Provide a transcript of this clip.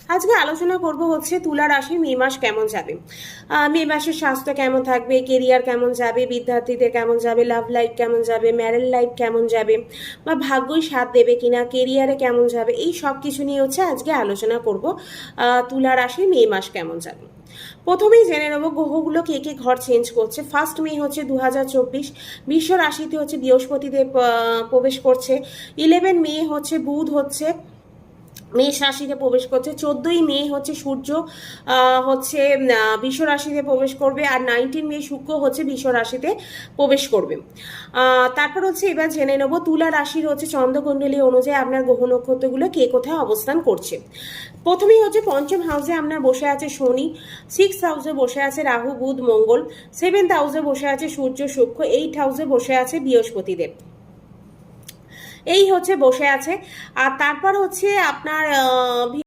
আজকে আলোচনা করব হচ্ছে তুলা রাশির মে মাস কেমন যাবে। মে মাসের স্বাস্থ্য কেমন থাকবে, কেরিয়ার কেমন যাবে, বিদ্যার্থীদের কেমন যাবে, লাভ লাইফ কেমন যাবে, ম্যারেড লাইফ কেমন যাবে, বা ভাগ্যই সাথ দেবে কিনা, কেরিয়ারে কেমন যাবে, এই সব কিছু নিয়ে হচ্ছে আজকে আলোচনা করব। তুলা রাশির মে মাস কেমন যাবে। প্রথমেই জেনে নেব গ্রহগুলো কে কে ঘর চেঞ্জ করছে। ফার্স্ট মে হচ্ছে 2024, বিশ্ব রাশিতে হচ্ছে বৃহস্পতিদেব প্রবেশ করছে। 11 মে হচ্ছে বুধ হচ্ছে মেষ রাশিতে প্রবেশ করছে। 14ই মে হচ্ছে সূর্য হচ্ছে বৃষ রাশিতে প্রবেশ করবে। আর 19 মে শুক্র হচ্ছে বৃষ রাশিতে প্রবেশ করবে। তারপর হচ্ছে এবার জেনে নেব তুলা রাশির হচ্ছে চন্দ্রকুণ্ডলী অনুযায়ী আপনার গ্রহ নক্ষত্রগুলো কে কোথায় অবস্থান করছে। প্রথমেই হচ্ছে পঞ্চম হাউসে আপনার বসে আছে শনি, 6th হাউসে বসে আছে রাহু বুধ মঙ্গল, 7th হাউসে বসে আছে সূর্য শুক্র, 8th হাউসে বসে আছে বৃহস্পতিদেব। এই হচ্ছে বসে আছে। আর তারপর হচ্ছে আপনার